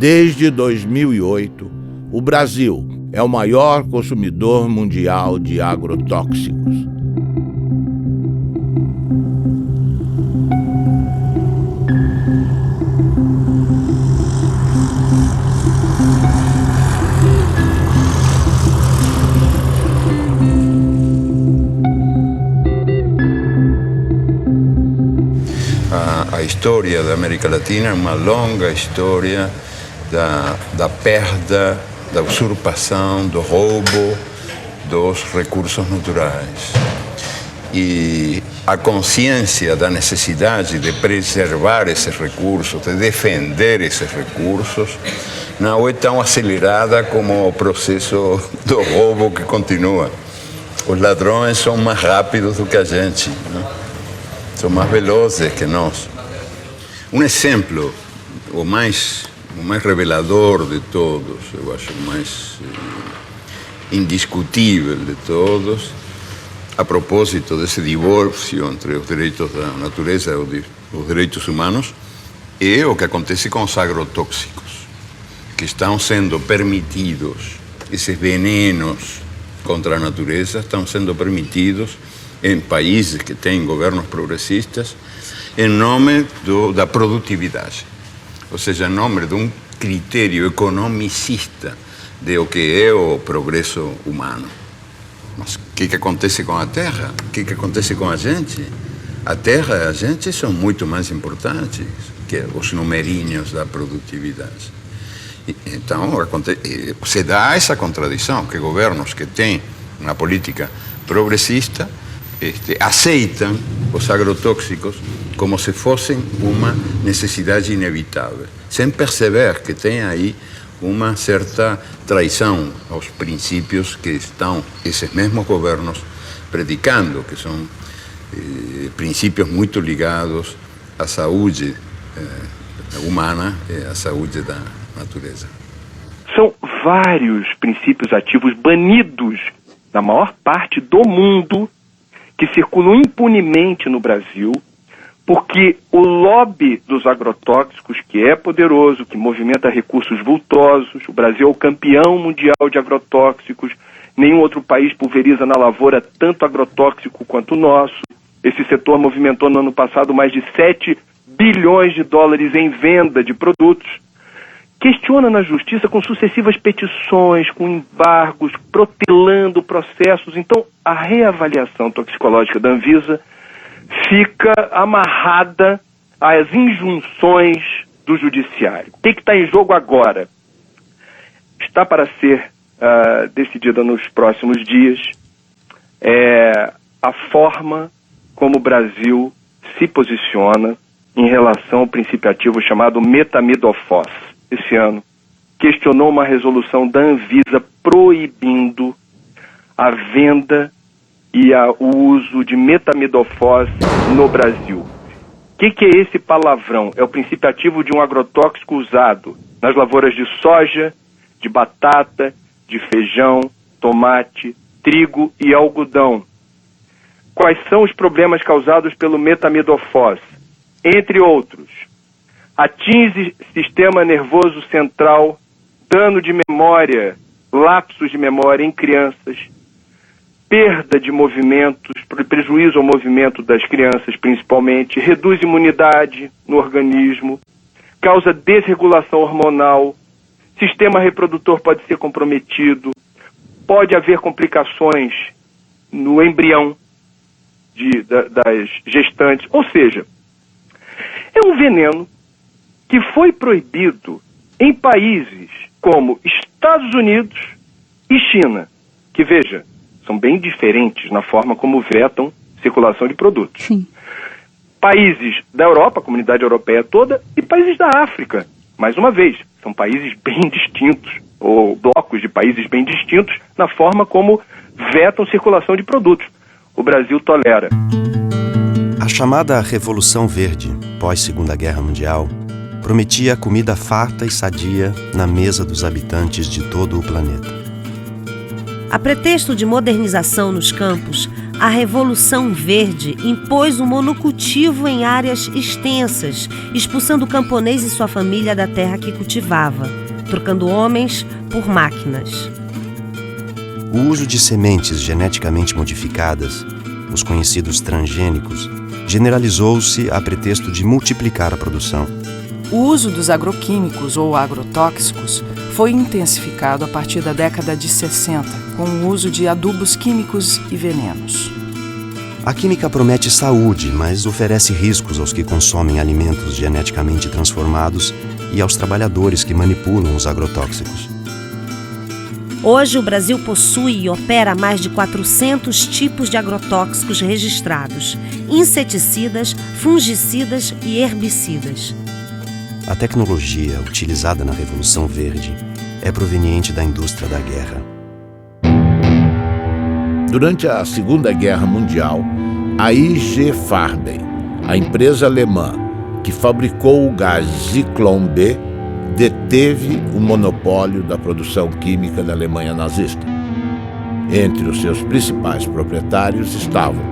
Desde 2008, o Brasil é o maior consumidor mundial de agrotóxicos. A história da América Latina é uma longa história da perda, da usurpação, do roubo dos recursos naturais. E a consciência da necessidade de preservar esses recursos, de defender esses recursos, não é tão acelerada como o processo do roubo que continua. Os ladrões são mais rápidos do que a gente, né? São mais velozes que nós. Um exemplo, o mais revelador de todos, eu acho o mais indiscutível de todos, a propósito desse divórcio entre os direitos da natureza e os direitos humanos, é o que acontece com os agrotóxicos, que estão sendo permitidos, esses venenos contra a natureza estão sendo permitidos em países que têm governos progressistas, em nome da produtividade. Ou seja, em nome de um critério economicista de o que é o progresso humano. Mas o que acontece com a terra? O que acontece com a gente? A terra e a gente são muito mais importantes que os numerinhos da produtividade. Então, se dá essa contradição, que governos que têm uma política progressista aceitam os agrotóxicos como se fossem uma necessidade inevitável, sem perceber que tem aí uma certa traição aos princípios que estão esses mesmos governos predicando, que são princípios muito ligados à saúde humana e à saúde da natureza. São vários princípios ativos banidos na maior parte do mundo que circulam impunemente no Brasil, porque o lobby dos agrotóxicos, que é poderoso, que movimenta recursos vultosos, o Brasil é o campeão mundial de agrotóxicos, nenhum outro país pulveriza na lavoura tanto agrotóxico quanto o nosso. Esse setor movimentou no ano passado mais de 7 bilhões de dólares em venda de produtos. Questiona na justiça com sucessivas petições, com embargos, protelando processos. Então, a reavaliação toxicológica da Anvisa fica amarrada às injunções do judiciário. O que está em jogo agora? Está para ser decidida nos próximos dias a forma como o Brasil se posiciona em relação ao princípio ativo chamado metamidofos. Esse ano, questionou uma resolução da Anvisa proibindo a venda e o uso de metamidofos no Brasil. O que é esse palavrão? É o princípio ativo de um agrotóxico usado nas lavouras de soja, de batata, de feijão, tomate, trigo e algodão. Quais são os problemas causados pelo metamidofos? Entre outros, atinge sistema nervoso central, dano de memória, lapsos de memória em crianças, perda de movimentos, prejuízo ao movimento das crianças principalmente, reduz imunidade no organismo, causa desregulação hormonal, sistema reprodutor pode ser comprometido, pode haver complicações no embrião das gestantes, ou seja, é um veneno que foi proibido em países como Estados Unidos e China, que, veja, são bem diferentes na forma como vetam circulação de produtos. Sim. Países da Europa, a comunidade europeia toda, e países da África. Mais uma vez, são países bem distintos, ou blocos de países bem distintos, na forma como vetam circulação de produtos. O Brasil tolera. A chamada Revolução Verde, pós-Segunda Guerra Mundial, prometia comida farta e sadia na mesa dos habitantes de todo o planeta. A pretexto de modernização nos campos, A Revolução Verde impôs o monocultivo em áreas extensas, expulsando o camponês e sua família da terra que cultivava, trocando homens por máquinas. O uso de sementes geneticamente modificadas, os conhecidos transgênicos, generalizou-se a pretexto de multiplicar a produção. O uso dos agroquímicos ou agrotóxicos foi intensificado a partir da década de 60, com o uso de adubos químicos e venenos. A química promete saúde, mas oferece riscos aos que consomem alimentos geneticamente transformados e aos trabalhadores que manipulam os agrotóxicos. Hoje, o Brasil possui e opera mais de 400 tipos de agrotóxicos registrados, inseticidas, fungicidas e herbicidas. A tecnologia utilizada na Revolução Verde é proveniente da indústria da guerra. Durante a Segunda Guerra Mundial, a IG Farben, a empresa alemã que fabricou o gás Zyklon B, deteve o monopólio da produção química da Alemanha nazista. Entre os seus principais proprietários estavam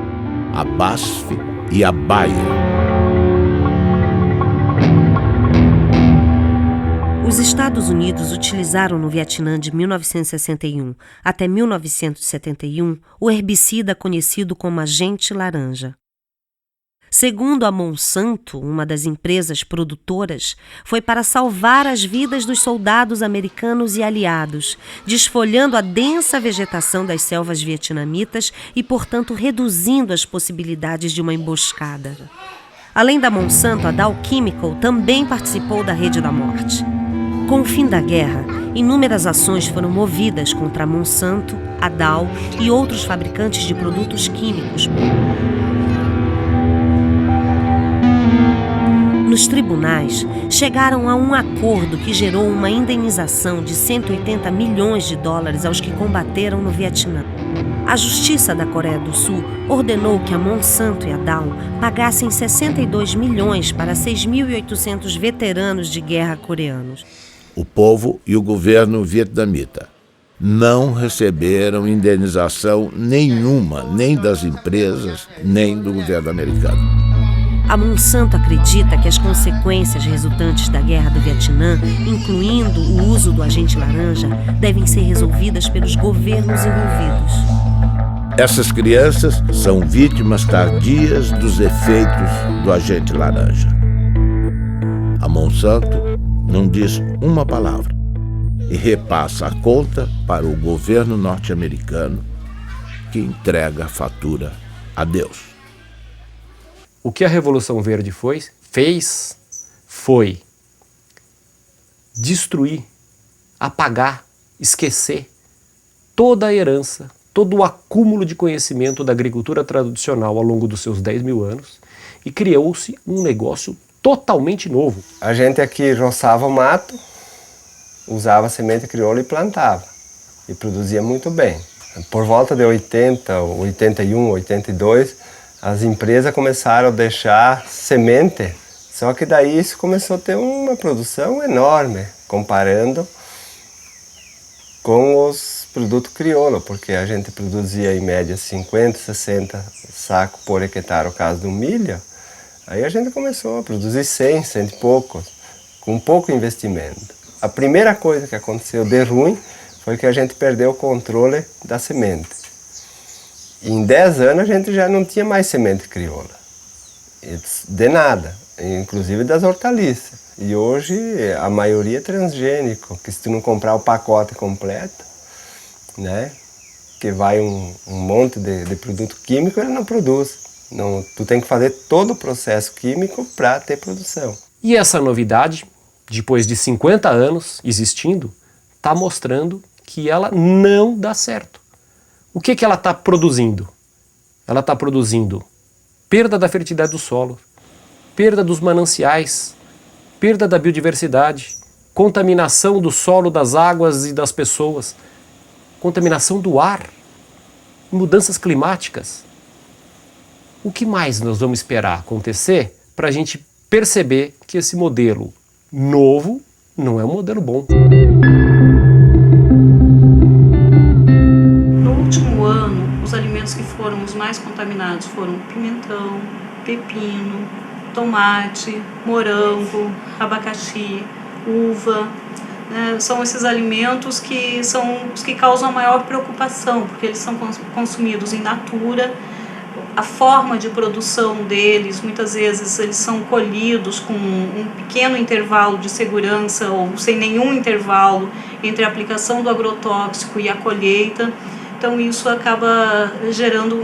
a BASF e a Bayer. Os Estados Unidos utilizaram no Vietnã de 1961 até 1971 o herbicida conhecido como agente laranja. Segundo a Monsanto, uma das empresas produtoras, foi para salvar as vidas dos soldados americanos e aliados, desfolhando a densa vegetação das selvas vietnamitas e, portanto, reduzindo as possibilidades de uma emboscada. Além da Monsanto, a Dow Chemical também participou da Rede da Morte. Com o fim da guerra, inúmeras ações foram movidas contra a Monsanto, a Dow e outros fabricantes de produtos químicos. Nos tribunais, chegaram a um acordo que gerou uma indenização de 180 milhões de dólares aos que combateram no Vietnã. A Justiça da Coreia do Sul ordenou que a Monsanto e a Dow pagassem 62 milhões para 6.800 veteranos de guerra coreanos. O povo e o governo vietnamita não receberam indenização nenhuma, nem das empresas, nem do governo americano. A Monsanto acredita que as consequências resultantes da guerra do Vietnã, incluindo o uso do agente laranja, devem ser resolvidas pelos governos envolvidos. Essas crianças são vítimas tardias dos efeitos do agente laranja. A Monsanto não diz uma palavra e repassa a conta para o governo norte-americano, que entrega a fatura a Deus. O que a Revolução Verde fez foi destruir, apagar, esquecer toda a herança, todo o acúmulo de conhecimento da agricultura tradicional ao longo dos seus 10 mil anos e criou-se um negócio totalmente novo. A gente aqui roçava o mato, usava semente crioula e plantava. E produzia muito bem. Por volta de 80, 81, 82, as empresas começaram a deixar semente. Só que daí isso começou a ter uma produção enorme, comparando com os produtos crioula, porque a gente produzia em média 50, 60 sacos por hectare no caso do milho. Aí a gente começou a produzir 100 e poucos, com pouco investimento. A primeira coisa que aconteceu de ruim foi que a gente perdeu o controle da semente. E em 10 anos a gente já não tinha mais semente crioula, de nada, inclusive das hortaliças. E hoje a maioria é transgênico, que se tu não comprar o pacote completo, né, que vai um monte de produto químico, ele não produz. Não, tu tem que fazer todo o processo químico para ter produção. E essa novidade, depois de 50 anos existindo, está mostrando que ela não dá certo. O que ela está produzindo? Ela está produzindo perda da fertilidade do solo, perda dos mananciais, perda da biodiversidade, contaminação do solo, das águas e das pessoas, contaminação do ar, mudanças climáticas. O que mais nós vamos esperar acontecer para a gente perceber que esse modelo novo não é um modelo bom? No último ano, os alimentos alimentos que foram os mais contaminados foram pimentão, pepino, tomate, morango, abacaxi, uva. São esses alimentos que são os que causam a maior preocupação, porque eles são consumidos in natura. A forma de produção deles, muitas vezes eles são colhidos com um pequeno intervalo de segurança ou sem nenhum intervalo entre a aplicação do agrotóxico e a colheita. Então isso acaba gerando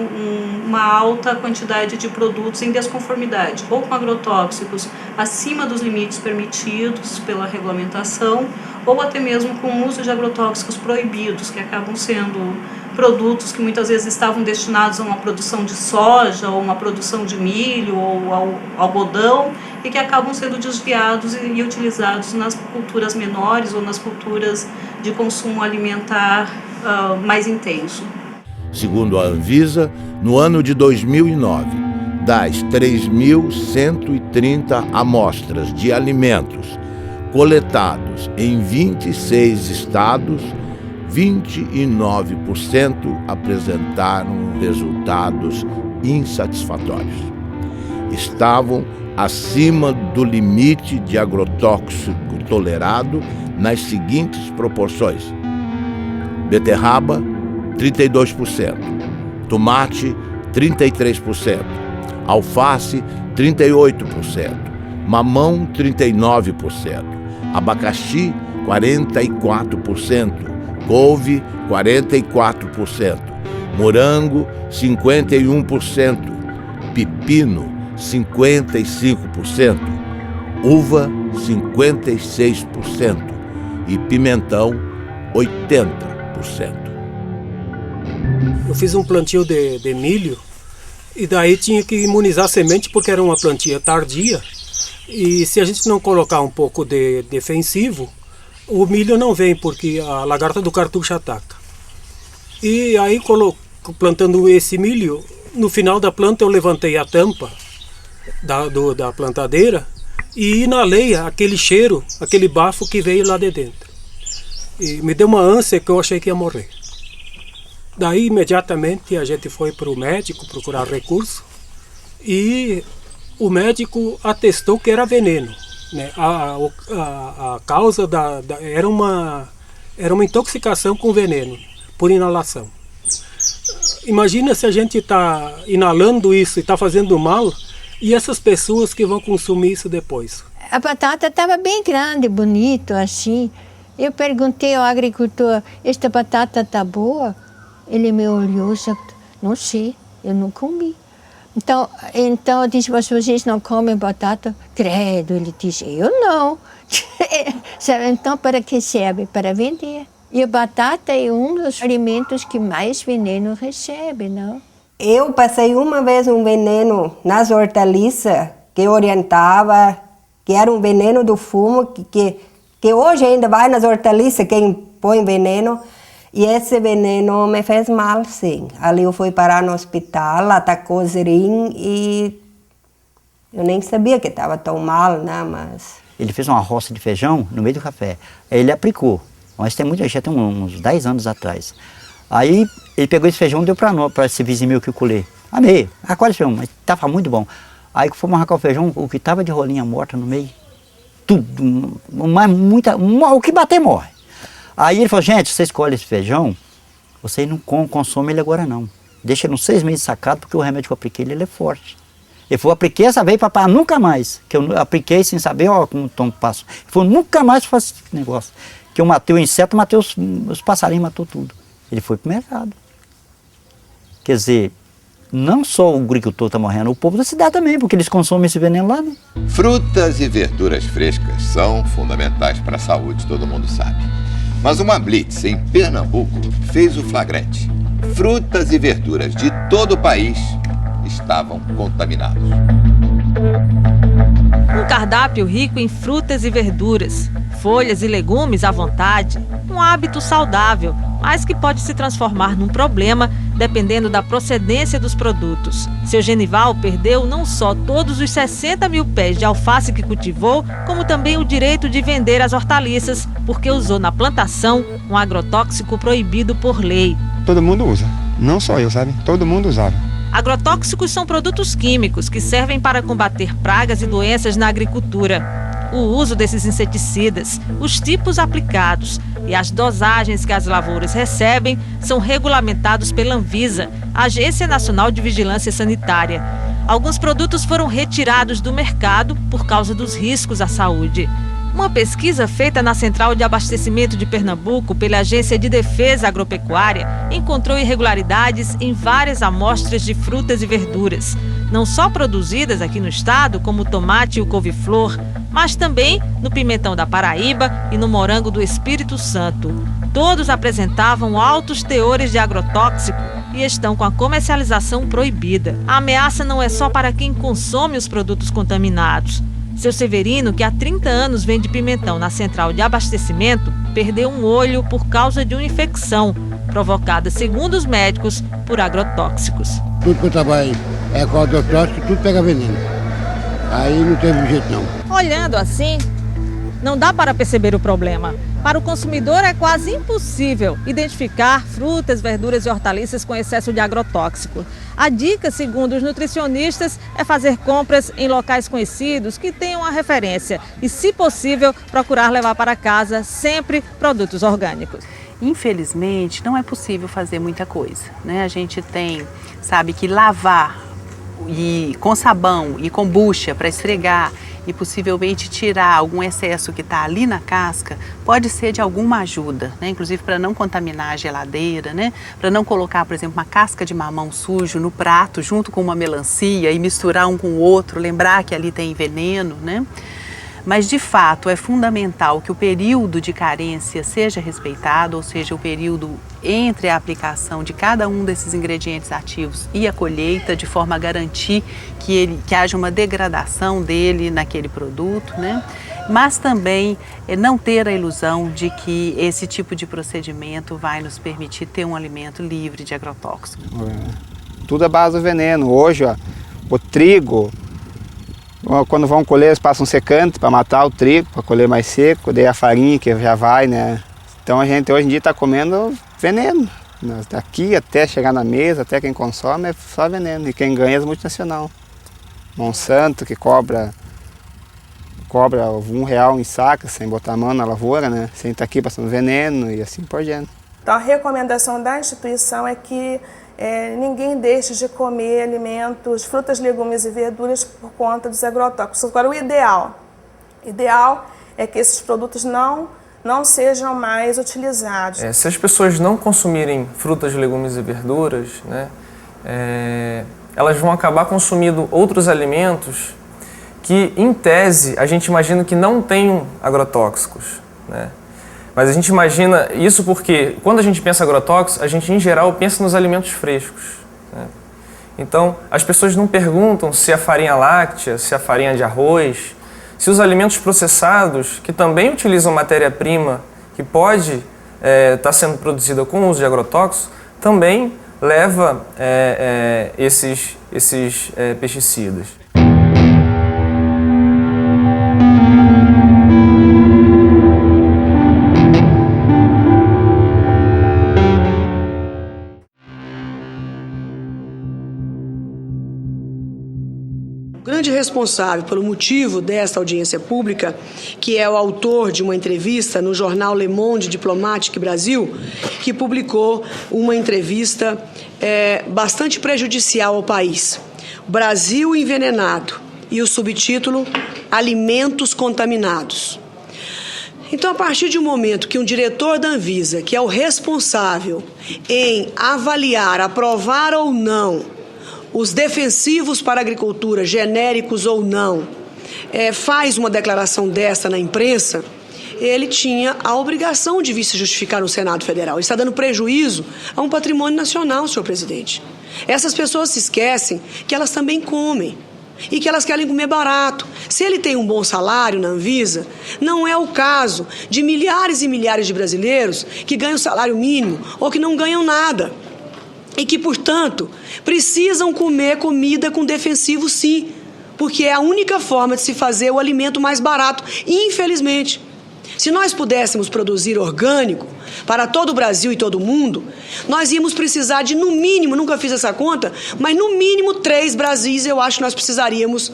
uma alta quantidade de produtos em desconformidade, ou com agrotóxicos acima dos limites permitidos pela regulamentação, ou até mesmo com o uso de agrotóxicos proibidos, que acabam sendo produtos que muitas vezes estavam destinados a uma produção de soja, ou uma produção de milho, ou ao algodão, e que acabam sendo desviados e utilizados nas culturas menores ou nas culturas de consumo alimentar mais intenso. Segundo a Anvisa, no ano de 2009, das 3.130 amostras de alimentos coletados em 26 estados, 29% apresentaram resultados insatisfatórios. Estavam acima do limite de agrotóxico tolerado nas seguintes proporções: beterraba, 32%, tomate, 33%, alface, 38%, mamão, 39%, abacaxi, 44%, couve, 44%, morango, 51%, pepino, 55%, uva, 56% e pimentão, 80%. Eu fiz um plantio de milho e daí tinha que imunizar a semente porque era uma plantia tardia, e se a gente não colocar um pouco de defensivo, o milho não vem porque a lagarta do cartucho ataca. E aí, plantando esse milho, no final da planta eu levantei a tampa da plantadeira e inalei aquele cheiro, aquele bafo que veio lá de dentro. E me deu uma ânsia que eu achei que ia morrer. Daí, imediatamente, a gente foi para o médico procurar recurso e o médico atestou que era veneno. Né? A causa era uma intoxicação com veneno, por inalação. Imagina se a gente está inalando isso e está fazendo mal, e essas pessoas que vão consumir isso depois. A batata estava bem grande, bonito, assim. Eu perguntei ao agricultor, esta batata está boa? Ele me olhou e disse, não sei, eu não comi. Então eu disse, vocês não comem batata? Credo, ele disse, eu não. Então para que serve? Para vender. E a batata é um dos alimentos que mais veneno recebe, não? Eu passei uma vez um veneno nas hortaliças que orientava, que era um veneno do fumo, que hoje ainda vai nas hortaliças quem põe veneno. E esse veneno me fez mal, sim. Ali eu fui parar no hospital, atacou o rim e eu nem sabia que estava tão mal, né, mas... Ele fez uma roça de feijão no meio do café. Aí ele aplicou, mas tem muita gente, tem uns 10 anos atrás. Aí ele pegou esse feijão e deu para esse vizinho meu que eu colhei. Amei, qual esse feijão? Mas estava muito bom. Aí que fomos arrancar o feijão, o que estava de rolinha morta no meio, tudo, mas o que bater morre. Aí ele falou, gente, você escolhe esse feijão, vocês não consomem ele agora não. Deixa ele uns 6 meses sacado, porque o remédio que eu apliquei ele é forte. Ele falou, apliquei essa vez, papai, nunca mais. Que eu apliquei sem saber, ó, como o tom passa. Ele falou, nunca mais faço esse negócio. Que eu matei o inseto, matei os passarinhos, matou tudo. Ele foi pro mercado. Quer dizer, não só o agricultor está morrendo, o povo da cidade também, porque eles consomem esse veneno lá, né? Frutas e verduras frescas são fundamentais para a saúde, todo mundo sabe. Mas uma blitz em Pernambuco fez o flagrante. Frutas e verduras de todo o país estavam contaminados. Um cardápio rico em frutas e verduras, folhas e legumes à vontade, um hábito saudável, mas que pode se transformar num problema dependendo da procedência dos produtos. Seu Genival perdeu não só todos os 60 mil pés de alface que cultivou, como também o direito de vender as hortaliças, porque usou na plantação um agrotóxico proibido por lei. Todo mundo usa. Não só eu, sabe? Todo mundo usava. Agrotóxicos são produtos químicos que servem para combater pragas e doenças na agricultura. O uso desses inseticidas, os tipos aplicados e as dosagens que as lavouras recebem são regulamentados pela Anvisa, Agência Nacional de Vigilância Sanitária. Alguns produtos foram retirados do mercado por causa dos riscos à saúde. Uma pesquisa feita na Central de Abastecimento de Pernambuco pela Agência de Defesa Agropecuária encontrou irregularidades em várias amostras de frutas e verduras, não só produzidas aqui no estado, como o tomate e o couve-flor, mas também no pimentão da Paraíba e no morango do Espírito Santo. Todos apresentavam altos teores de agrotóxico e estão com a comercialização proibida. A ameaça não é só para quem consome os produtos contaminados. Seu Severino, que há 30 anos vende pimentão na central de abastecimento, perdeu um olho por causa de uma infecção provocada, segundo os médicos, por agrotóxicos. Tudo que eu trabalho com agrotóxico, tudo pega veneno. Aí não teve jeito não. Olhando assim, não dá para perceber o problema. Para o consumidor é quase impossível identificar frutas, verduras e hortaliças com excesso de agrotóxico. A dica, segundo os nutricionistas, é fazer compras em locais conhecidos que tenham a referência e, se possível, procurar levar para casa sempre produtos orgânicos. Infelizmente, não é possível fazer muita coisa, né? A gente sabe que lavar com sabão e com bucha para esfregar e possivelmente tirar algum excesso que está ali na casca, pode ser de alguma ajuda, né? Inclusive para não contaminar a geladeira, né? Para não colocar, por exemplo, uma casca de mamão sujo no prato junto com uma melancia e misturar um com o outro, lembrar que ali tem veneno, né? Mas, de fato, é fundamental que o período de carência seja respeitado, ou seja, o período entre a aplicação de cada um desses ingredientes ativos e a colheita, de forma a garantir que haja uma degradação dele naquele produto, né? Mas também não ter a ilusão de que esse tipo de procedimento vai nos permitir ter um alimento livre de agrotóxicos. Tudo é base do veneno. Hoje, o trigo... Quando vão colher, eles passam secante para matar o trigo, para colher mais seco, daí a farinha que já vai, né? Então a gente hoje em dia está comendo veneno. Daqui até chegar na mesa, até quem consome é só veneno. E quem ganha é as multinacionais. Monsanto, que cobra R$1 em saca, sem botar a mão na lavoura, né? Sem estar aqui passando veneno e assim por diante. Então a recomendação da instituição é que ninguém deixe de comer alimentos, frutas, legumes e verduras por conta dos agrotóxicos. Agora, o ideal é que esses produtos não sejam mais utilizados. Se as pessoas não consumirem frutas, legumes e verduras, né, elas vão acabar consumindo outros alimentos que, em tese, a gente imagina que não tenham agrotóxicos, né? Mas a gente imagina isso porque, quando a gente pensa em agrotóxicos, a gente, em geral, pensa nos alimentos frescos, né? Então, as pessoas não perguntam se a farinha láctea, se a farinha de arroz, se os alimentos processados, que também utilizam matéria-prima que pode estar sendo produzida com o uso de agrotóxicos, também leva esses pesticidas. O grande responsável pelo motivo desta audiência pública, que é o autor de uma entrevista no jornal Le Monde Diplomatique Brasil, que publicou uma entrevista bastante prejudicial ao país. Brasil envenenado, e o subtítulo Alimentos contaminados. Então, a partir de um momento que um diretor da Anvisa, que é o responsável em avaliar, aprovar ou não os defensivos para a agricultura, genéricos ou não, faz uma declaração dessa na imprensa, ele tinha a obrigação de vir se justificar no Senado Federal. Ele está dando prejuízo a um patrimônio nacional, senhor presidente. Essas pessoas se esquecem que elas também comem e que elas querem comer barato. Se ele tem um bom salário na Anvisa, não é o caso de milhares e milhares de brasileiros que ganham salário mínimo ou que não ganham nada. E que, portanto, precisam comer comida com defensivo, sim, porque é a única forma de se fazer o alimento mais barato, infelizmente. Se nós pudéssemos produzir orgânico para todo o Brasil e todo o mundo, nós íamos precisar de, no mínimo, nunca fiz essa conta, mas no mínimo 3 Brasis eu acho que nós precisaríamos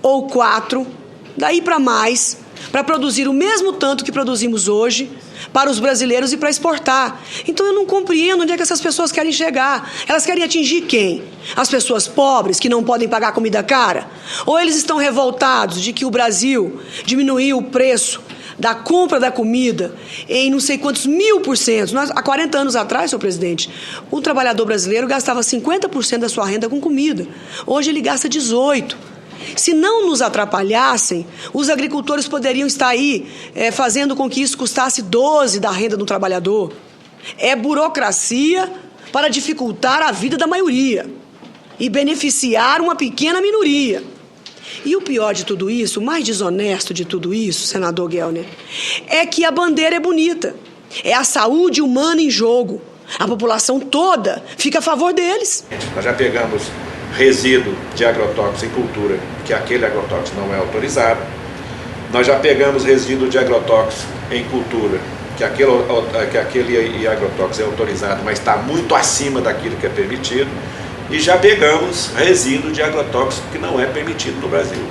ou 4, daí para mais, para produzir o mesmo tanto que produzimos hoje para os brasileiros e para exportar. Então eu não compreendo onde é que essas pessoas querem chegar. Elas querem atingir quem? As pessoas pobres que não podem pagar comida cara? Ou eles estão revoltados de que o Brasil diminuiu o preço da compra da comida em não sei quantos 1000%. Há 40 anos atrás, senhor presidente, o trabalhador brasileiro gastava 50% da sua renda com comida. Hoje ele gasta 18%. Se não nos atrapalhassem, os agricultores poderiam estar aí fazendo com que isso custasse 12% da renda do trabalhador. É burocracia para dificultar a vida da maioria e beneficiar uma pequena minoria. E o pior de tudo isso, o mais desonesto de tudo isso, senador Gelner, é que a bandeira é bonita. É a saúde humana em jogo. A população toda fica a favor deles. Nós já pegamos resíduo de agrotóxico em cultura, que aquele agrotóxico não é autorizado. Nós já pegamos resíduo de agrotóxico em cultura, que aquele agrotóxico é autorizado, mas está muito acima daquilo que é permitido. E já pegamos resíduo de agrotóxico que não é permitido no Brasil.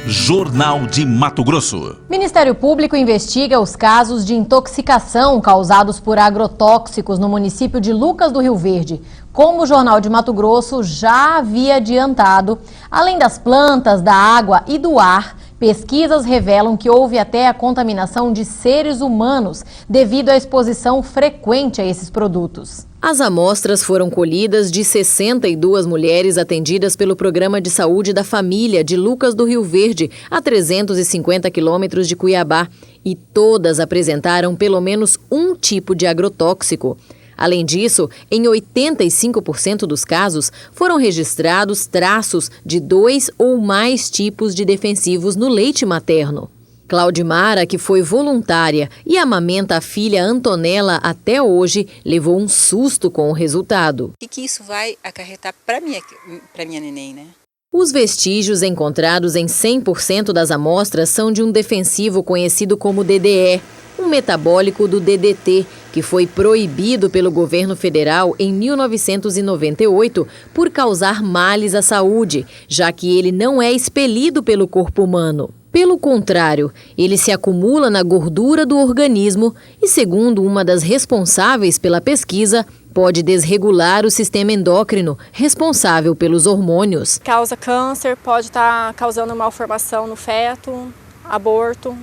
Jornal de Mato Grosso. Ministério Público investiga os casos de intoxicação causados por agrotóxicos no município de Lucas do Rio Verde. Como o Jornal de Mato Grosso já havia adiantado, além das plantas, da água e do ar, pesquisas revelam que houve até a contaminação de seres humanos devido à exposição frequente a esses produtos. As amostras foram colhidas de 62 mulheres atendidas pelo Programa de Saúde da Família de Lucas do Rio Verde, a 350 quilômetros de Cuiabá, e todas apresentaram pelo menos um tipo de agrotóxico. Além disso, em 85% dos casos, foram registrados traços de 2 ou mais tipos de defensivos no leite materno. Claudimara, que foi voluntária e amamenta a filha Antonella até hoje, levou um susto com o resultado. O que isso vai acarretar para minha neném, né? Os vestígios encontrados em 100% das amostras são de um defensivo conhecido como DDE, um metabólico do DDT, que foi proibido pelo governo federal em 1998 por causar males à saúde, já que ele não é expelido pelo corpo humano. Pelo contrário, ele se acumula na gordura do organismo e, segundo uma das responsáveis pela pesquisa, pode desregular o sistema endócrino, responsável pelos hormônios. Causa câncer, pode estar causando malformação no feto, aborto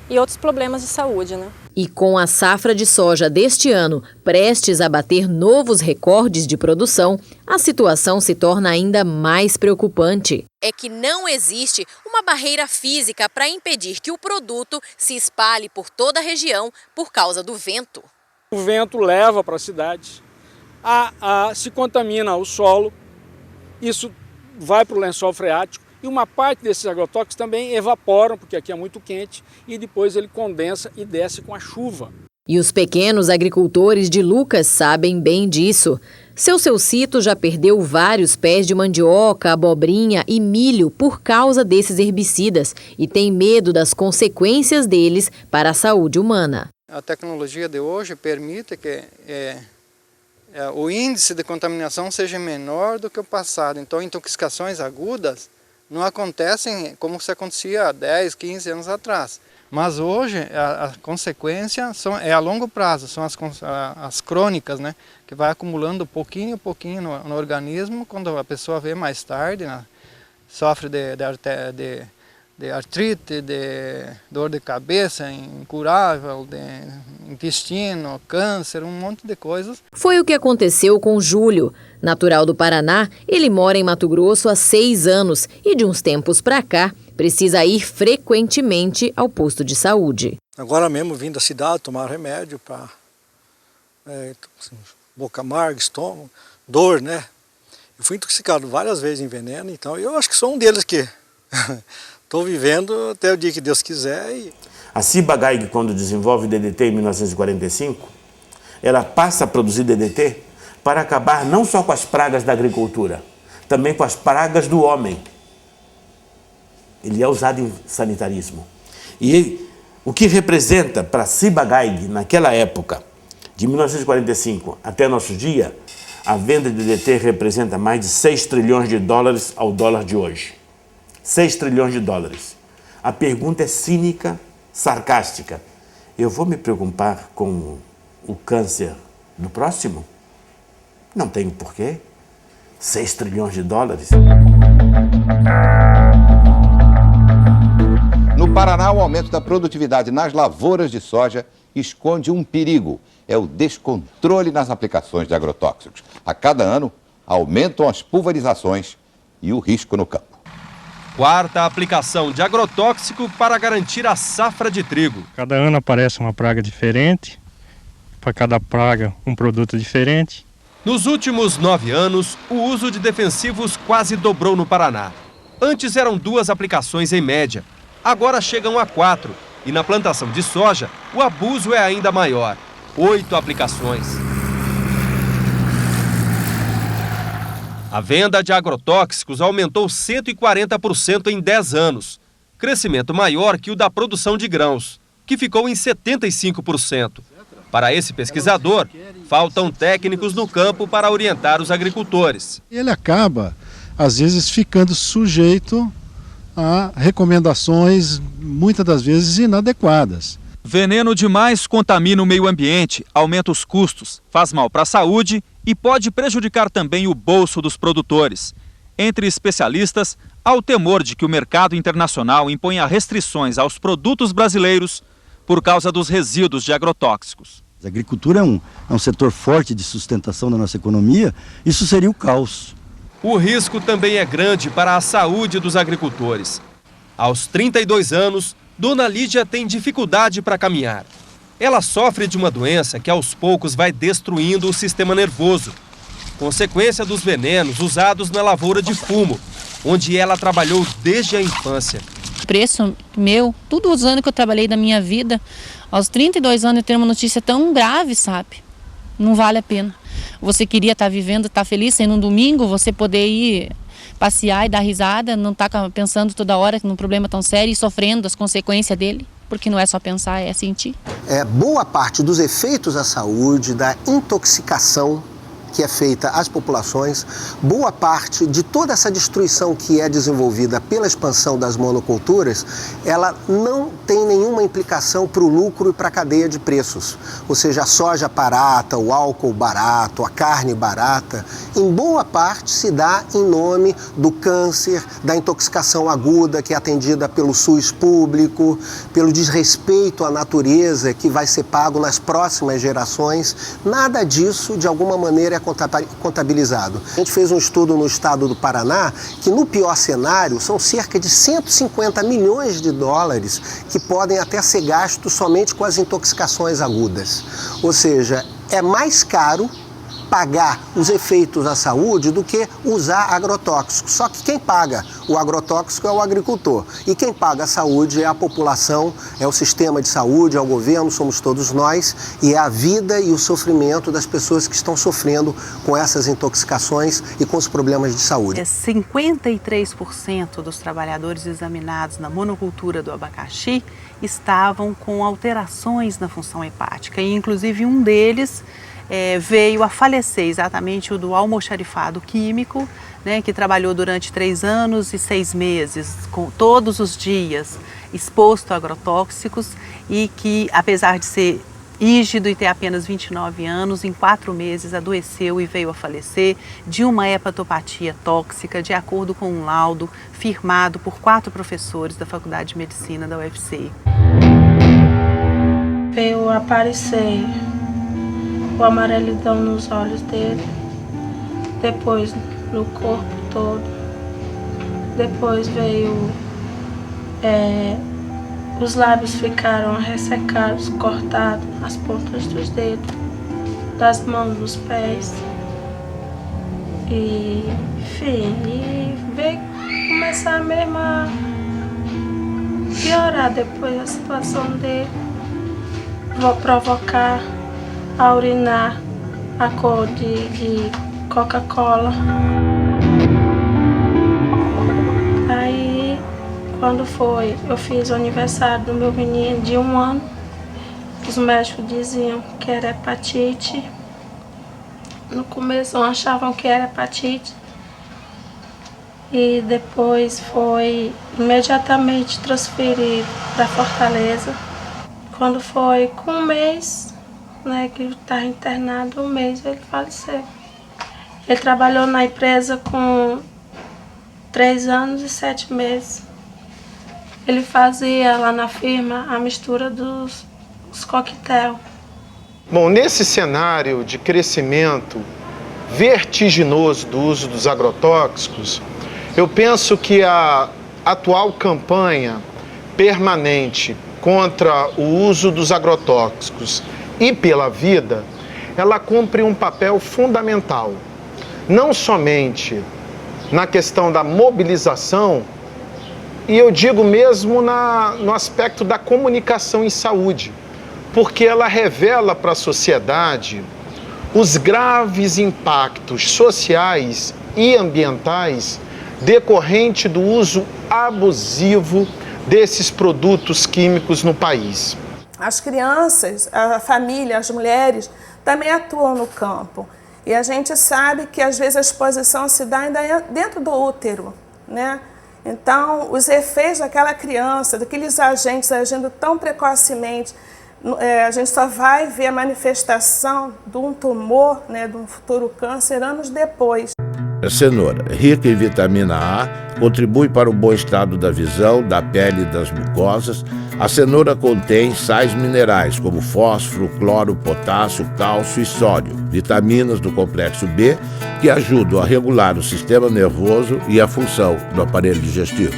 e outros problemas de saúde, né? E com a safra de soja deste ano prestes a bater novos recordes de produção, a situação se torna ainda mais preocupante. É que não existe uma barreira física para impedir que o produto se espalhe por toda a região por causa do vento. O vento leva para a cidade, se contamina o solo, isso vai para o lençol freático. E uma parte desses agrotóxicos também evaporam, porque aqui é muito quente, e depois ele condensa e desce com a chuva. E os pequenos agricultores de Lucas sabem bem disso. Seu Cito já perdeu vários pés de mandioca, abobrinha e milho por causa desses herbicidas e tem medo das consequências deles para a saúde humana. A tecnologia de hoje permite que o índice de contaminação seja menor do que o passado. Então, intoxicações agudas não acontecem como se acontecia há 10, 15 anos atrás. Mas hoje a consequência é a longo prazo, são as crônicas, né, que vai acumulando pouquinho a pouquinho no organismo. Quando a pessoa vê mais tarde, né, sofre de artrite, de dor de cabeça incurável, de intestino, câncer, um monte de coisas. Foi o que aconteceu com Júlio. Natural do Paraná, ele mora em Mato Grosso há 6 anos e de uns tempos para cá precisa ir frequentemente ao posto de saúde. Agora mesmo vim da cidade tomar remédio para boca amarga, estômago, dor, né? Eu fui intoxicado várias vezes em veneno, então eu acho que sou um deles que estou vivendo até o dia que Deus quiser. A Ciba-Geigy, quando desenvolve DDT em 1945, ela passa a produzir DDT para acabar não só com as pragas da agricultura, também com as pragas do homem. Ele é usado em sanitarismo. E O que representa para Ciba-Geigy, naquela época, de 1945 até nosso dia, a venda de DDT representa mais de 6 trilhões de dólares ao dólar de hoje. 6 trilhões de dólares. A pergunta é cínica, sarcástica. Eu vou me preocupar com o câncer do próximo? Não tenho porquê. 6 trilhões de dólares. No Paraná, o aumento da produtividade nas lavouras de soja esconde um perigo. É o descontrole nas aplicações de agrotóxicos. A cada ano, aumentam as pulverizações e o risco no campo. Quarta aplicação de agrotóxico para garantir a safra de trigo. Cada ano aparece uma praga diferente, para cada praga um produto diferente. Nos últimos 9 anos, o uso de defensivos quase dobrou no Paraná. Antes eram 2 aplicações em média, agora chegam a 4. E na plantação de soja, o abuso é ainda maior, 8 aplicações. A venda de agrotóxicos aumentou 140% em 10 anos, crescimento maior que o da produção de grãos, que ficou em 75%. Para esse pesquisador, faltam técnicos no campo para orientar os agricultores. Ele acaba, às vezes, ficando sujeito a recomendações, muitas das vezes inadequadas. Veneno demais contamina o meio ambiente, aumenta os custos, faz mal para a saúde e pode prejudicar também o bolso dos produtores. Entre especialistas, há o temor de que o mercado internacional imponha restrições aos produtos brasileiros por causa dos resíduos de agrotóxicos. A agricultura é um setor forte de sustentação da nossa economia, isso seria o caos. O risco também é grande para a saúde dos agricultores. Aos 32 anos, Dona Lídia tem dificuldade para caminhar. Ela sofre de uma doença que aos poucos vai destruindo o sistema nervoso, consequência dos venenos usados na lavoura de fumo, onde ela trabalhou desde a infância. Preço meu, todos os anos que eu trabalhei da minha vida, aos 32 anos eu tenho uma notícia tão grave, sabe? Não vale a pena. Você queria estar vivendo, estar feliz, sendo um domingo, você poder ir passear e dar risada, não estar pensando toda hora num problema tão sério e sofrendo as consequências dele, porque não é só pensar, é sentir. Boa parte dos efeitos à saúde, da intoxicação que é feita às populações, boa parte de toda essa destruição que é desenvolvida pela expansão das monoculturas, ela não tem nenhuma implicação para o lucro e para a cadeia de preços. Ou seja, a soja barata, o álcool barato, a carne barata, em boa parte se dá em nome do câncer, da intoxicação aguda que é atendida pelo SUS público, pelo desrespeito à natureza que vai ser pago nas próximas gerações. Nada disso, de alguma maneira, é contabilizado. A gente fez um estudo no estado do Paraná que, no pior cenário, são cerca de 150 milhões de dólares que podem até ser gastos somente com as intoxicações agudas. Ou seja, é mais caro pagar os efeitos à saúde do que usar agrotóxicos. Só que quem paga o agrotóxico é o agricultor. E quem paga a saúde é a população, é o sistema de saúde, é o governo, somos todos nós, e é a vida e o sofrimento das pessoas que estão sofrendo com essas intoxicações e com os problemas de saúde. 53% dos trabalhadores examinados na monocultura do abacaxi estavam com alterações na função hepática, e inclusive um deles veio a falecer, exatamente o do almoxarifado químico, né, que trabalhou durante 3 anos e 6 meses, todos os dias exposto a agrotóxicos, e que, apesar de ser rígido e ter apenas 29 anos, em 4 meses adoeceu e veio a falecer de uma hepatopatia tóxica, de acordo com um laudo firmado por 4 professores da Faculdade de Medicina da UFC. Veio aparecer o amarelidão nos olhos dele, depois no corpo todo, depois veio, os lábios ficaram ressecados, cortados, as pontas dos dedos, das mãos, dos pés, e enfim, e veio começar mesmo a piorar depois a situação dele, vou provocar a urinar a cor de Coca-Cola. Aí, Quando eu fiz o aniversário do meu menino de 1 ano, os médicos diziam que era hepatite. No começo achavam que era hepatite. E depois foi imediatamente transferido para Fortaleza. Quando foi com 1 mês, né, que estava internado, 1 mês ele faleceu. Ele trabalhou na empresa com 3 anos e 7 meses. Ele fazia lá na firma a mistura dos coquetel. Bom, nesse cenário de crescimento vertiginoso do uso dos agrotóxicos, eu penso que a atual campanha permanente contra o uso dos agrotóxicos e pela vida, ela cumpre um papel fundamental, não somente na questão da mobilização, e eu digo mesmo no aspecto da comunicação em saúde, porque ela revela para a sociedade os graves impactos sociais e ambientais decorrente do uso abusivo desses produtos químicos no país. As crianças, a família, as mulheres também atuam no campo. E a gente sabe que às vezes a exposição se dá ainda dentro do útero, né? Então, os efeitos daquela criança, daqueles agentes agindo tão precocemente, a gente só vai ver a manifestação de um tumor, né, de um futuro câncer, anos depois. A cenoura, rica em vitamina A, contribui para o bom estado da visão, da pele e das mucosas. A cenoura contém sais minerais como fósforo, cloro, potássio, cálcio e sódio, vitaminas do complexo B, que ajudam a regular o sistema nervoso e a função do aparelho digestivo.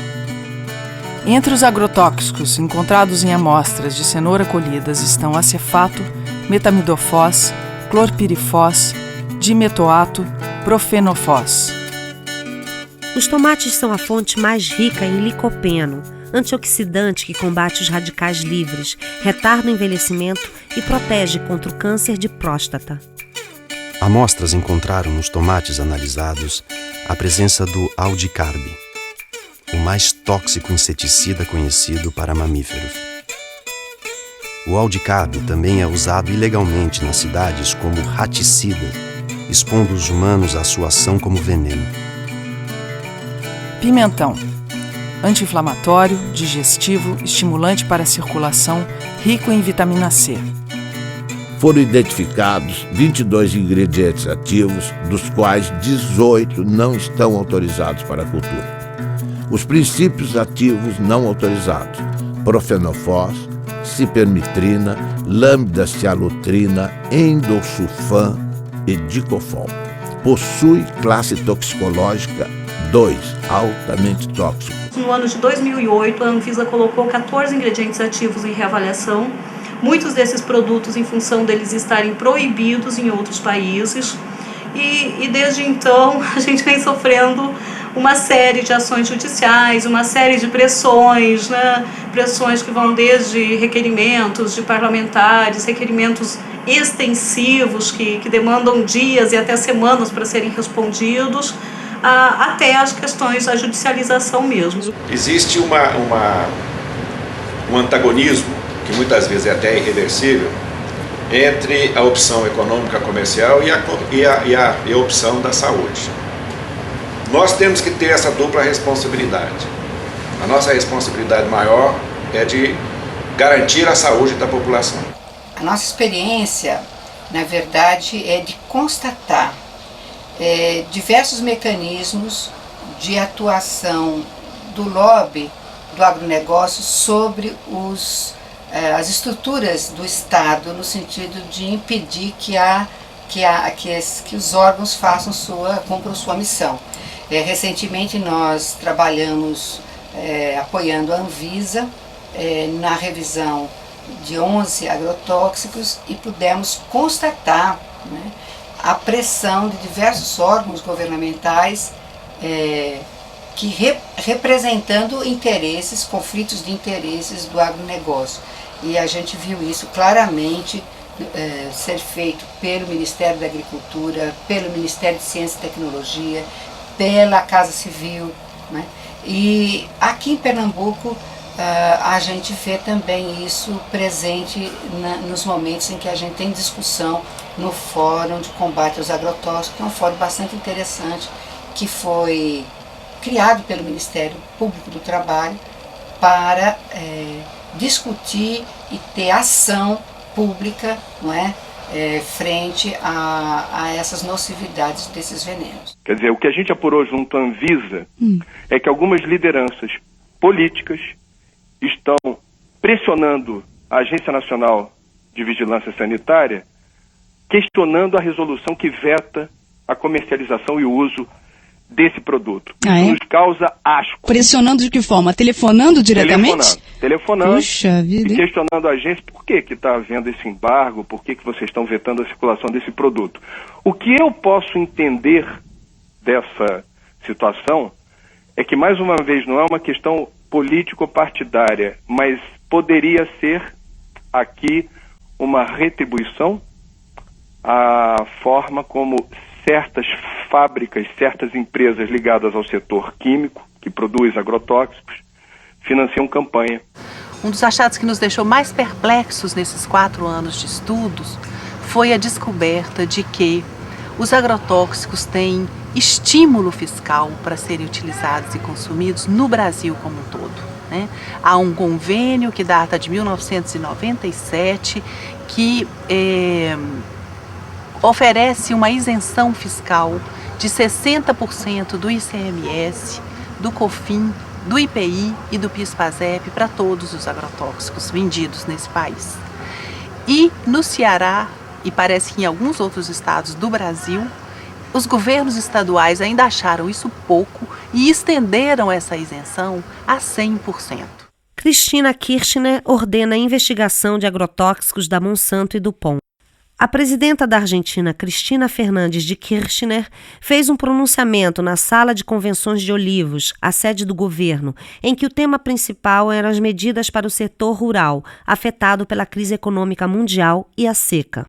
Entre os agrotóxicos encontrados em amostras de cenoura colhidas estão acefato, metamidofós, clorpirifós, dimetoato, profenofós. Os tomates são a fonte mais rica em licopeno, antioxidante que combate os radicais livres, retarda o envelhecimento e protege contra o câncer de próstata. Amostras encontraram nos tomates analisados a presença do aldicarb, o mais tóxico inseticida conhecido para mamíferos. O aldicarb também é usado ilegalmente nas cidades como raticida, expondo os humanos à sua ação como veneno. Pimentão. Anti-inflamatório, digestivo, estimulante para a circulação, rico em vitamina C. Foram identificados 22 ingredientes ativos, dos quais 18 não estão autorizados para a cultura. Os princípios ativos não autorizados: profenofós, cipermitrina, lambda-cialutrina, endosulfan e dicofol. Possui classe toxicológica 2, altamente tóxico. No ano de 2008, a Anvisa colocou 14 ingredientes ativos em reavaliação. Muitos desses produtos, em função deles estarem proibidos em outros países. E desde então, a gente vem sofrendo uma série de ações judiciais, uma série de pressões, né? Pressões que vão desde requerimentos de parlamentares, requerimentos extensivos que demandam dias e até semanas para serem respondidos, até as questões da judicialização mesmo. Existe um antagonismo, que muitas vezes é até irreversível, entre a opção econômica comercial e a opção da saúde. Nós temos que ter essa dupla responsabilidade. A nossa responsabilidade maior é de garantir a saúde da população. A nossa experiência, na verdade, é de constatar diversos mecanismos de atuação do lobby do agronegócio sobre as estruturas do Estado, no sentido de impedir que os órgãos cumpram sua missão. Recentemente nós trabalhamos apoiando a Anvisa na revisão de 11 agrotóxicos e pudemos constatar, né, a pressão de diversos órgãos governamentais representando conflitos de interesses do agronegócio. E a gente viu isso claramente ser feito pelo Ministério da Agricultura, pelo Ministério de Ciência e Tecnologia, pela Casa Civil, né? E aqui em Pernambuco a gente vê também isso presente nos momentos em que a gente tem discussão no Fórum de Combate aos Agrotóxicos, que é um fórum bastante interessante, que foi criado pelo Ministério Público do Trabalho para discutir e ter ação pública, não é, frente a essas nocividades desses venenos. Quer dizer, o que a gente apurou junto à Anvisa é que algumas lideranças políticas estão pressionando a Agência Nacional de Vigilância Sanitária, questionando a resolução que veta a comercialização e o uso desse produto. Isso nos causa asco. Pressionando de que forma? Telefonando diretamente? Telefonando. Puxa vida, e questionando a agência por que está havendo esse embargo, por que vocês estão vetando a circulação desse produto. O que eu posso entender dessa situação é que, mais uma vez, não é uma questão político-partidária, mas poderia ser aqui uma retribuição à forma como certas fábricas, certas empresas ligadas ao setor químico, que produz agrotóxicos, financiam campanha. Um dos achados que nos deixou mais perplexos nesses 4 anos de estudos foi a descoberta de que os agrotóxicos têm estímulo fiscal para serem utilizados e consumidos no Brasil como um todo, né? Há um convênio que data de 1997 que oferece uma isenção fiscal de 60% do ICMS, do COFIN, do IPI e do PIS/PASEP para todos os agrotóxicos vendidos nesse país. E no Ceará, e parece que em alguns outros estados do Brasil, os governos estaduais ainda acharam isso pouco e estenderam essa isenção a 100%. Cristina Kirchner ordena a investigação de agrotóxicos da Monsanto e do POM. A presidenta da Argentina, Cristina Fernandes de Kirchner, fez um pronunciamento na Sala de Convenções de Olivos, a sede do governo, em que o tema principal eram as medidas para o setor rural, afetado pela crise econômica mundial e a seca.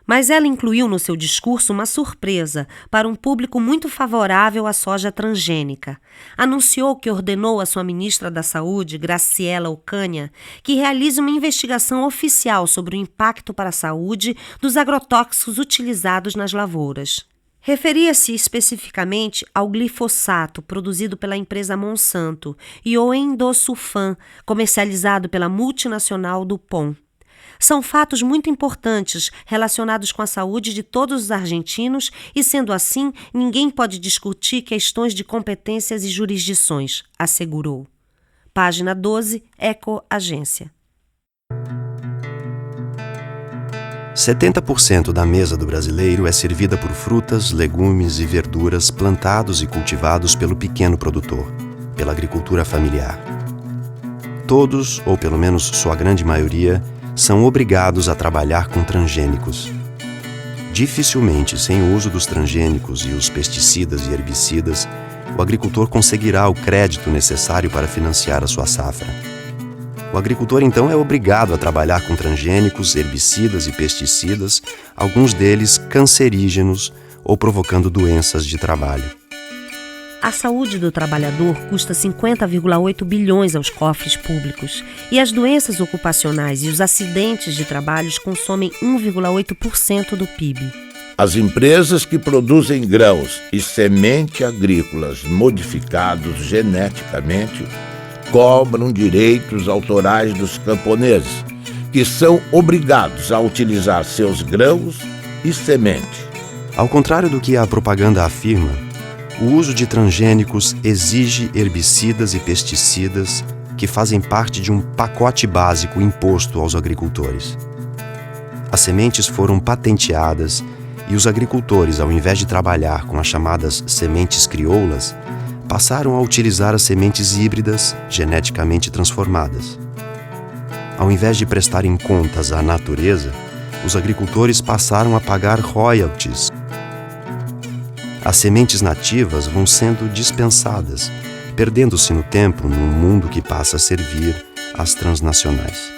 Mas ela incluiu no seu discurso uma surpresa para um público muito favorável à soja transgênica. Anunciou que ordenou à sua ministra da Saúde, Graciela Ocaña, que realize uma investigação oficial sobre o impacto para a saúde dos agrotóxicos utilizados nas lavouras. Referia-se especificamente ao glifosato, produzido pela empresa Monsanto, e ao endosulfan, comercializado pela multinacional do POM. São fatos muito importantes relacionados com a saúde de todos os argentinos e, sendo assim, ninguém pode discutir questões de competências e jurisdições, assegurou. Página 12, Eco Agência. 70% da mesa do brasileiro é servida por frutas, legumes e verduras plantados e cultivados pelo pequeno produtor, pela agricultura familiar. Todos, ou pelo menos sua grande maioria, são obrigados a trabalhar com transgênicos. Dificilmente, sem o uso dos transgênicos e os pesticidas e herbicidas, o agricultor conseguirá o crédito necessário para financiar a sua safra. O agricultor, então, é obrigado a trabalhar com transgênicos, herbicidas e pesticidas, alguns deles cancerígenos ou provocando doenças de trabalho. A saúde do trabalhador custa 50,8 bilhões aos cofres públicos e as doenças ocupacionais e os acidentes de trabalho consomem 1,8% do PIB. As empresas que produzem grãos e semente agrícolas modificados geneticamente cobram direitos autorais dos camponeses, que são obrigados a utilizar seus grãos e semente. Ao contrário do que a propaganda afirma, o uso de transgênicos exige herbicidas e pesticidas que fazem parte de um pacote básico imposto aos agricultores. As sementes foram patenteadas e os agricultores, ao invés de trabalhar com as chamadas sementes crioulas, passaram a utilizar as sementes híbridas geneticamente transformadas. Ao invés de prestarem contas à natureza, os agricultores passaram a pagar royalties. As sementes nativas vão sendo dispensadas, perdendo-se no tempo num mundo que passa a servir às transnacionais.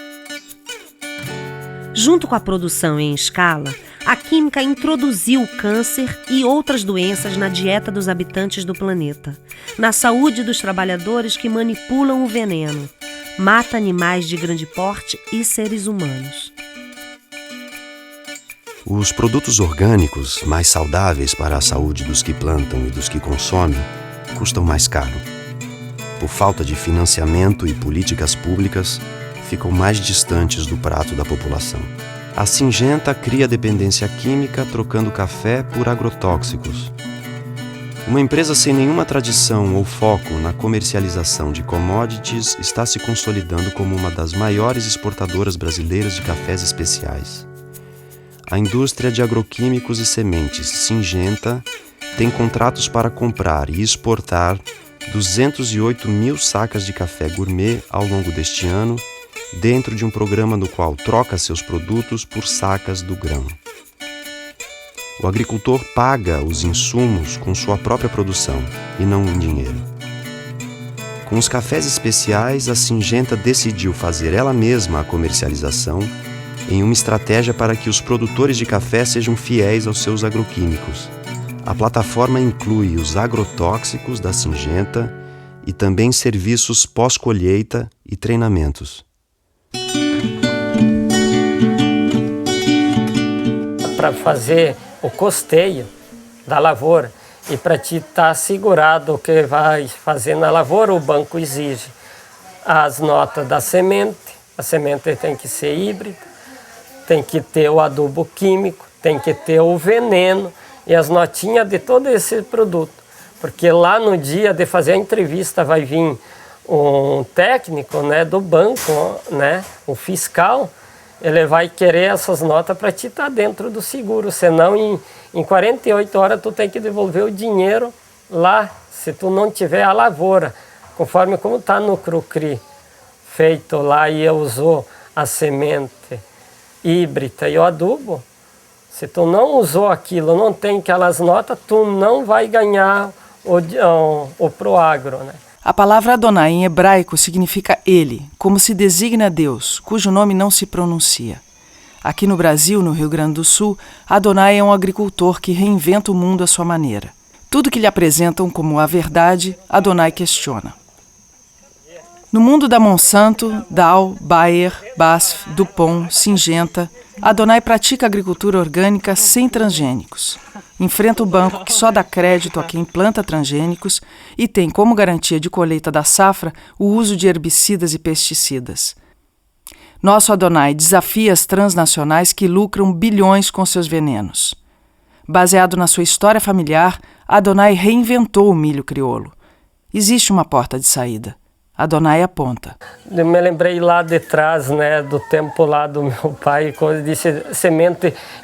Junto com a produção em escala, a química introduziu o câncer e outras doenças na dieta dos habitantes do planeta, na saúde dos trabalhadores que manipulam o veneno, mata animais de grande porte e seres humanos. Os produtos orgânicos, mais saudáveis para a saúde dos que plantam e dos que consomem, custam mais caro. Por falta de financiamento e políticas públicas, ficam mais distantes do prato da população. A Syngenta cria dependência química trocando café por agrotóxicos. Uma empresa sem nenhuma tradição ou foco na comercialização de commodities está se consolidando como uma das maiores exportadoras brasileiras de cafés especiais. A indústria de agroquímicos e sementes Syngenta tem contratos para comprar e exportar 208 mil sacas de café gourmet ao longo deste ano, dentro de um programa no qual troca seus produtos por sacas do grão. O agricultor paga os insumos com sua própria produção e não em dinheiro. Com os cafés especiais, a Syngenta decidiu fazer ela mesma a comercialização em uma estratégia para que os produtores de café sejam fiéis aos seus agroquímicos. A plataforma inclui os agrotóxicos da Syngenta e também serviços pós-colheita e treinamentos. Para fazer o costeio da lavoura e para te estar assegurado o que vai fazer na lavoura, o banco exige as notas da semente. A semente tem que ser híbrida, tem que ter o adubo químico, tem que ter o veneno e as notinhas de todo esse produto. Porque lá no dia de fazer a entrevista vai vir um técnico, né, do banco, né, o fiscal, ele vai querer essas notas para te estar dentro do seguro, senão em 48 horas tu tem que devolver o dinheiro lá, se tu não tiver a lavoura, conforme como está no Crucri, feito lá e usou a semente híbrida e o adubo, se tu não usou aquilo, não tem aquelas notas, tu não vai ganhar o Proagro, né? A palavra Adonai em hebraico significa ele, como se designa Deus, cujo nome não se pronuncia. Aqui no Brasil, no Rio Grande do Sul, Adonai é um agricultor que reinventa o mundo à sua maneira. Tudo que lhe apresentam como a verdade, Adonai questiona. No mundo da Monsanto, Dow, Bayer, BASF, DuPont, Syngenta, Adonai pratica agricultura orgânica sem transgênicos. Enfrenta o banco que só dá crédito a quem planta transgênicos e tem como garantia de colheita da safra o uso de herbicidas e pesticidas. Nosso Adonai desafia as transnacionais que lucram bilhões com seus venenos. Baseado na sua história familiar, Adonai reinventou o milho crioulo. Existe uma porta de saída. Adonai aponta. Eu me lembrei lá de trás, né, do tempo lá do meu pai, quando disse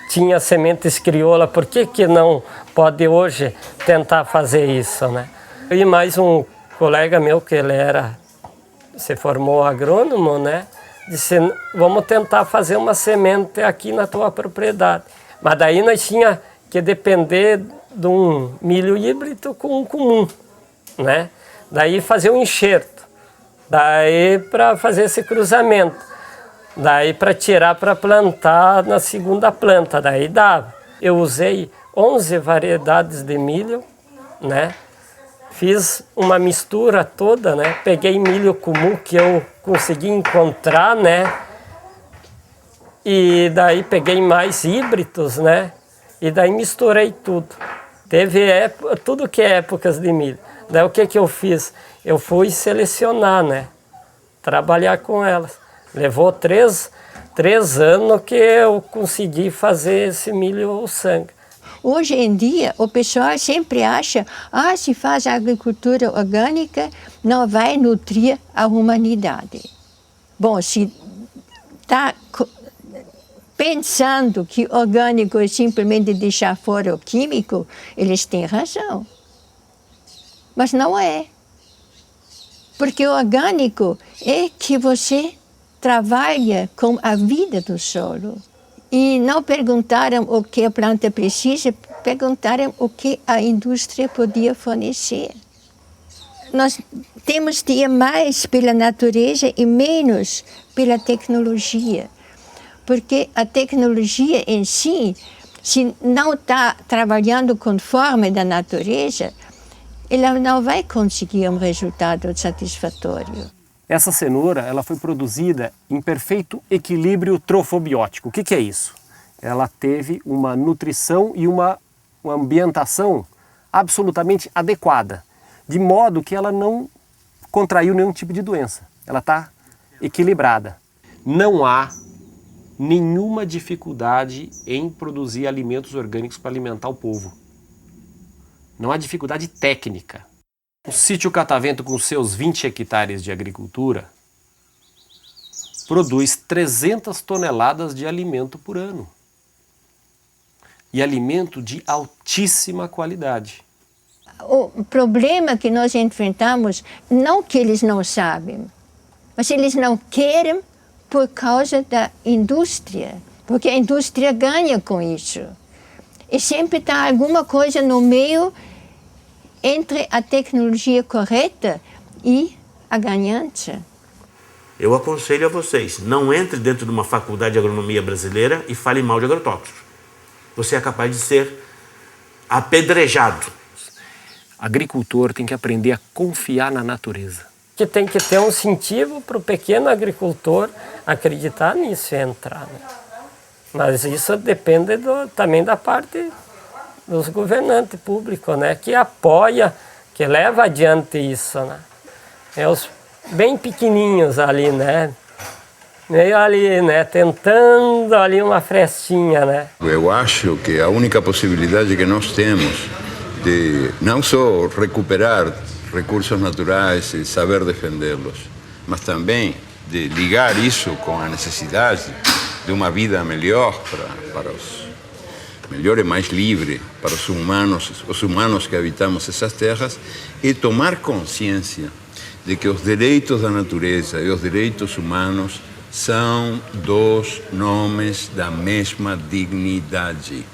tinha sementes crioula, por que não pode hoje tentar fazer isso, né? E mais um colega meu, que ele se formou agrônomo, né, disse, vamos tentar fazer uma semente aqui na tua propriedade. Mas daí nós tinha que depender de um milho híbrido com um comum, né? Daí fazer um enxerto. Daí para fazer esse cruzamento, daí para tirar para plantar na segunda planta, daí dava. Eu usei 11 variedades de milho, né? Fiz uma mistura toda, né? Peguei milho comum que eu consegui encontrar, né? E daí peguei mais híbridos, né? E daí misturei tudo. Teve tudo que é épocas de milho. Daí o que eu fiz? Eu fui selecionar, né? Trabalhar com elas. Levou três anos que eu consegui fazer esse milho sangue. Hoje em dia, o pessoal sempre acha, se faz agricultura orgânica, não vai nutrir a humanidade. Bom, se está pensando que orgânico é simplesmente deixar fora o químico, eles têm razão. Mas não é. Porque o orgânico é que você trabalha com a vida do solo. E não perguntaram o que a planta precisa, perguntaram o que a indústria podia fornecer. Nós temos de ir mais pela natureza e menos pela tecnologia. porque a tecnologia em si, se não está trabalhando conforme da natureza, ela não vai conseguir um resultado satisfatório. Essa cenoura ela foi produzida em perfeito equilíbrio trofobiótico. O que é isso? Ela teve uma nutrição e uma ambientação absolutamente adequada, de modo que ela não contraiu nenhum tipo de doença. Ela está equilibrada. Não há nenhuma dificuldade em produzir alimentos orgânicos para alimentar o povo. Não há dificuldade técnica. O sítio Catavento, com seus 20 hectares de agricultura, produz 300 toneladas de alimento por ano. E alimento de altíssima qualidade. O problema que nós enfrentamos, não que eles não sabem, mas eles não querem por causa da indústria, porque a indústria ganha com isso. E sempre está alguma coisa no meio entre a tecnologia correta e a ganância. Eu aconselho a vocês, não entre dentro de uma faculdade de agronomia brasileira e fale mal de agrotóxicos. Você é capaz de ser apedrejado. Agricultor tem que aprender a confiar na natureza. Que tem que ter um incentivo para o pequeno agricultor acreditar nisso e entrar. Né? Mas isso depende também da parte dos governantes públicos, né? Que apoia, que leva adiante isso. Né? É os bem pequenininhos ali, né? Meio ali, né? Tentando ali uma frestinha, né? Eu acho que a única possibilidade que nós temos de não só recuperar recursos naturais e saber defendê-los, mas também de ligar isso com a necessidade de uma vida melhor para os melhor e mais livre para os humanos que habitamos essas terras, e tomar consciência de que os direitos da natureza e os direitos humanos são dois nomes da mesma dignidade.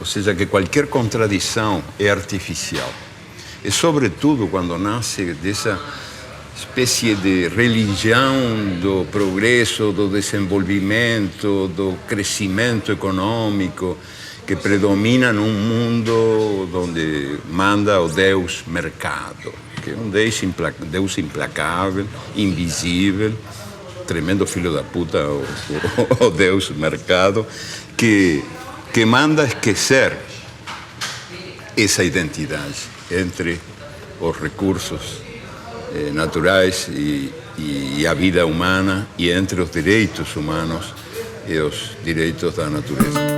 Ou seja, que qualquer contradição é artificial. E, sobretudo, quando nasce dessa espécie de religião do progresso, do desenvolvimento, do crescimento econômico que predomina num mundo onde manda o Deus mercado, que é um Deus implacável, invisível, tremendo filho da puta, o Deus mercado, que manda esquecer essa identidade entre os recursos naturais e a vida humana, e entre os direitos humanos e os direitos da natureza.